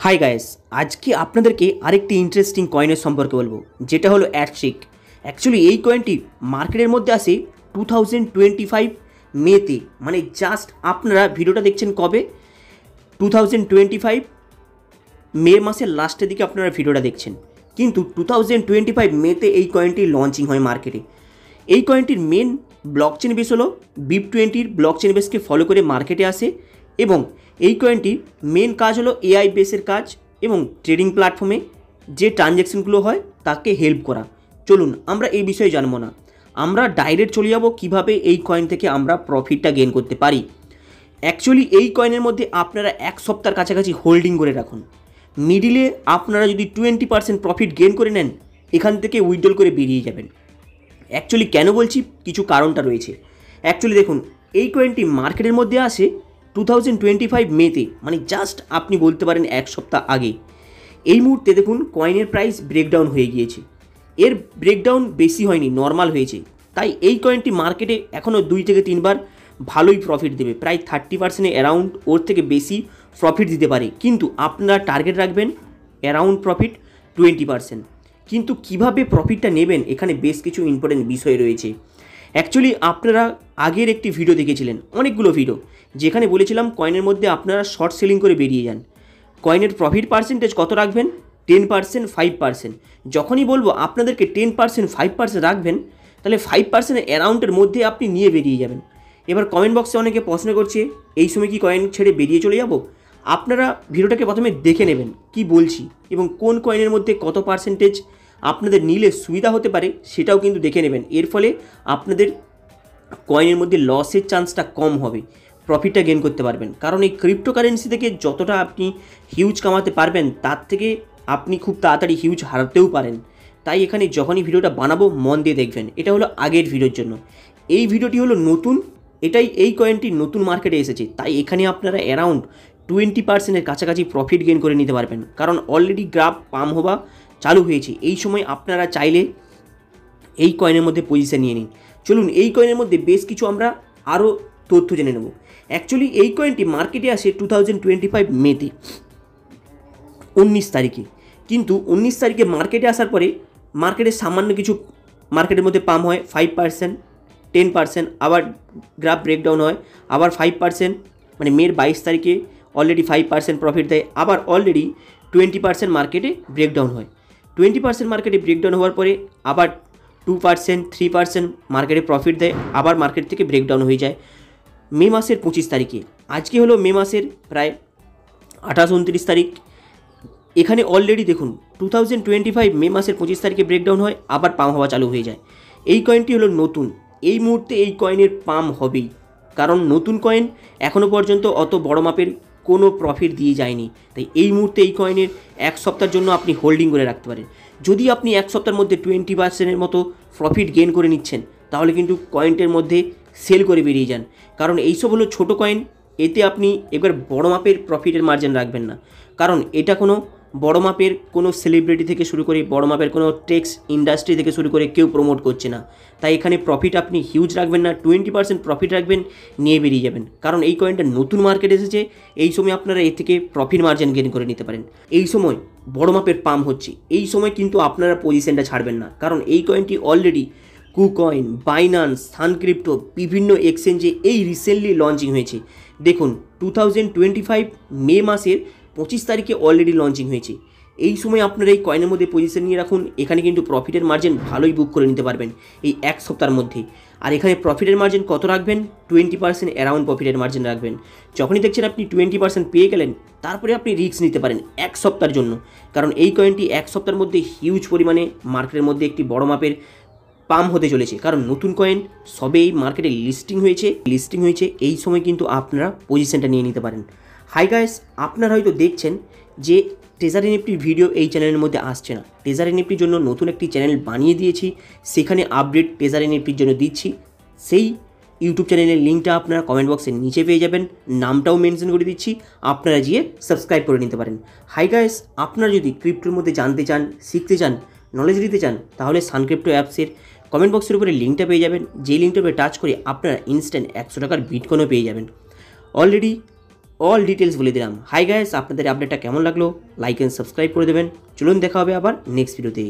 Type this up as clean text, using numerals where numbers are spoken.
Hi guys, আজকে আপনাদেরকে আরেকটি ইন্টারেস্টিং কয়েনের সম্পর্কে বলবো, যেটা হলো অ্যাডশিক। অ্যাকচুয়ালি এই কয়েনটি মার্কেটের মধ্যে আসে 2025 মেতে, মানে জাস্ট আপনারা ভিডিওটা দেখছেন কবে, 2025 মে মাসের লাস্টের দিকে আপনারা ভিডিওটা দেখছেন, কিন্তু 2025 মেতে এই কয়েনটি লঞ্চিং হয় মার্কেটে। এই কয়েনটির মেন ব্লকচেন বেস হলো BIP20 ব্লকচেন বেসকে ফলো করে মার্কেটে আসে এবং এই কয়েনটির মেন কাজ হলো এআই বেসের কাজ এবং ট্রেডিং প্ল্যাটফর্মে যে ট্রানজ্যাকশনগুলো হয় তাকে হেল্প করা। চলুন আমরা এই বিষয়ে জানবো না, আমরা ডাইরেক্ট চলে যাব কীভাবে এই কয়েন থেকে আমরা প্রফিটটা গেইন করতে পারি। অ্যাকচুয়ালি এই কয়েনের মধ্যে আপনারা এক সপ্তাহের কাছাকাছি হোল্ডিং করে রাখুন, মিডিলে আপনারা যদি 20% প্রফিট গেইন করে নেন, এখান থেকে উইথড্রল করে বেরিয়ে যাবেন। অ্যাকচুয়ালি কেন বলছি, কিছু কারণটা রয়েছে। অ্যাকচুয়ালি দেখুন, এই কয়েনটি মার্কেটের মধ্যে আসে 2025 মেতে, মানে জাস্ট আপনি বলতে পারেন এক সপ্তাহ আগে। এই মুহূর্তে দেখুন কয়েনের প্রাইস ব্রেকডাউন হয়ে গিয়েছে, এর ব্রেকডাউন বেশি হয়নি, নর্মাল হয়েছে। তাই এই কয়েনটি মার্কেটে এখনও 2 থেকে 3 বার ভালোই প্রফিট দেবে, প্রায় 30% অ্যারাউন্ড, ওর থেকে বেশি প্রফিট দিতে পারে। কিন্তু আপনারা টার্গেট রাখবেন অ্যারাউন্ড প্রফিট 20%। কিন্তু কিভাবে প্রফিটটা নেবেন, এখানে বেশ কিছু ইম্পর্টেন্ট বিষয় রয়েছে। অ্যাকচুয়ালি আপনারা আগের একটি ভিডিও দেখেছিলেন, অনেকগুলো ভিডিও, যেখানে বলেছিলাম কয়েনের মধ্যে আপনারা শর্ট সেলিং করে বেরিয়ে যান। কয়েনের প্রফিট পার্সেন্টেজ কত রাখবেন? 10%, 5%। যখনই বলবো আপনাদেরকে 10%, 5% রাখবেন, তাহলে 5% অ্যারাউন্ডের মধ্যে আপনি নিয়ে বেরিয়ে যাবেন। এবার কমেন্ট বক্সে অনেকে প্রশ্ন করছে, এই সময় কি কয়েন ছেড়ে বেরিয়ে চলে যাব? আপনারা ভিডিওটাকে প্রথমে দেখে নেবেন কি বলছি, এবং কোন কয়েনের মধ্যে কত পার্সেন্টেজ আপনাদের নিলে সুবিধা হতে পারে সেটাও কিন্তু দেখে নেবেন। এর ফলে আপনাদের কয়েনের মধ্যে লসের চান্সটা কম হবে, প্রফিটটা গেইন করতে পারবেন। কারণ এই ক্রিপ্টোকারেন্সি থেকে যতটা আপনি হিউজ কামাতে পারবেন, তার থেকে আপনি খুব তাড়াতাড়ি হিউজ হারাতেও পারেন। তাই এখানে যখনই ভিডিওটা বানাবো মন দিয়ে দেখবেন। এটা হলো আগের ভিডিওর জন্য, এই ভিডিওটি হলো নতুন, এই কয়েনটি নতুন মার্কেটে এসেছে, তাই এখানে আপনারা অ্যারাউন্ড 20%-এর কাছাকাছি প্রফিট গেইন করে নিতে পারবেন। কারণ অলরেডি গ্রাফ পাম্প হওয়া চালু হয়েছে। এই সময় আপনারা চাইলে এই কয়েনের মধ্যে পজিশন নিয়ে নিন। চলুন এই কয়েনের মধ্যে বেশ কিছু আমরা আরও তথ্য জেনে নেব। অ্যাকচুয়ালি এই কয়েনটি মার্কেটে আসে 2025 মেতে 19 তারিখে, কিন্তু 19 তারিখে মার্কেটে আসার পরে মার্কেটে সামান্য কিছু মার্কেটের মধ্যে পাম্প হয় 5%, 10%, আবার গ্রাফ ব্রেকডাউন হয়, আবার 5%, মানে মের 22 তারিখে অলরেডি 5% প্রফিট দেয়, আবার অলরেডি 20% মার্কেটে ব্রেকডাউন হয়। 20% মার্কেটে ব্রেকডাউন হওয়ার পরে আবার 2%, 3% মার্কেটে প্রফিট দেয়, আবার মার্কেট থেকে ব্রেকডাউন হয়ে যায় মে মাসের 25 তারিখে। আজকে হলো মে মাসের প্রায় 28-29 তারিখ। এখানে অলরেডি দেখুন 2025 মে মাসের 25 তারিখে ব্রেকডাউন হয়, আবার পাম্প হওয়া চালু হয়ে যায়। এই কয়েনটি হলো নতুন, এই মুহূর্তে এই কয়েনের পাম্প হবেই, কারণ নতুন কয়েন এখনও পর্যন্ত অত বড় মাপের কোনো প্রফিট দিয়ে যায়নি। তাই এই মুহূর্তে এই কয়েনের এক সপ্তাহের জন্য আপনি হোল্ডিং করে রাখতে পারেন। যদি আপনি এক সপ্তাহের মধ্যে 20%-এর মতো প্রফিট গেইন করে নিচ্ছেন, তাহলে কিন্তু কয়েনটার মধ্যে সেল করে বেরিয়ে যান। কারণ এইসব হলো ছোটো কয়েন, এতে আপনি এবার বড় মাপের প্রফিটের মার্জিন রাখবেন না। কারণ এটা কোনো বড় মাপের কোনো সেলিব্রিটি থেকে শুরু করে, বড় মাপের কোনো টেক্স ইন্ডাস্ট্রি থেকে শুরু করে কেউ প্রমোট করছে না। তাই এখানে প্রফিট আপনি হিউজ রাখবেন না, 20% প্রফিট রাখবেন, নিয়ে বেরিয়ে যাবেন। কারণ এই কয়েনটা নতুন মার্কেট এসেছে, এই সময় আপনারা এর থেকে প্রফিট মার্জিন গেইন করে নিতে পারেন। এই সময় বড় মাপের পাম্প হচ্ছে, এই সময় কিন্তু আপনারা পজিশনটা ছাড়বেন না। কারণ এই কয়েনটি অলরেডি কুকয়েন, বাইন্যান্স, সানক্রিপ্টো, বিভিন্ন এক্সচেঞ্জে এই রিসেন্টলি লঞ্চিং হয়েছে। দেখুন 2025 মে মাসের 25 তারিখে অলরেডি লঞ্চিং হয়েছে। এই সময় আপনারা এই কয়েনের মধ্যে পজিশন নিয়ে রাখুন, এখানে কিন্তু প্রফিটের মার্জিন ভালোই বুক করে নিতে পারবেন এই এক সপ্তাহের মধ্যে। আর এখানে প্রফিটের মার্জিন কত রাখবেন? 20% অ্যারাউন্ড প্রফিটের মার্জিন রাখবেন। যখনই দেখছেন আপনি 20% পেয়ে গেলেন, তারপরে আপনি রিস্ক নিতে পারেন এক সপ্তাহের জন্য। কারণ এই কয়েনটি এক সপ্তাহের মধ্যে হিউজ পরিমাণে মার্কেটের মধ্যে একটি বড় মাপের পাম্প হতে চলেছে। কারণ নতুন কয়েন সবেই মার্কেটে লিস্টিং হয়েছে, এই সময় কিন্তু আপনারা পজিশনটা নিয়ে নিতে পারেন। হাই গাইস, আপনারা হয়তো দেখছেন যে ট্রেজারি নিফটির ভিডিও এই চ্যানেলের মধ্যে আসছে না। ট্রেজারি নিফটির জন্য নতুন একটি চ্যানেল বানিয়ে দিয়েছি, সেখানে আপডেট ট্রেজারি নিফটির জন্য দিচ্ছি। সেই ইউটিউব চ্যানেলের লিঙ্কটা আপনারা কমেন্ট বক্সের নিচে পেয়ে যাবেন, নামটাও মেনশন করে দিচ্ছি, আপনারা গিয়ে সাবস্ক্রাইব করে নিতে পারেন। হাই গাইস, আপনারা যদি ক্রিপ্টোর মধ্যে জানতে চান, শিখতে চান, নলেজ নিতে চান, তাহলে সানক্রিপ্টো অ্যাপসের কমেন্ট বক্সের উপরে লিঙ্কটা পেয়ে যাবেন। যেই লিঙ্কটার উপরে টাচ করে আপনারা ইনস্ট্যান্ট 100 টাকার বিটকয়েনও পেয়ে যাবেন। অলরেডি অল ডিটেলস বলে দিলাম। হাই গাইস, আপনাদের আপডেটটা কেমন লাগলো লাইক অ্যান্ড সাবস্ক্রাইব করে দেবেন। চলুন দেখা হবে আবার নেক্সট ভিডিওতে।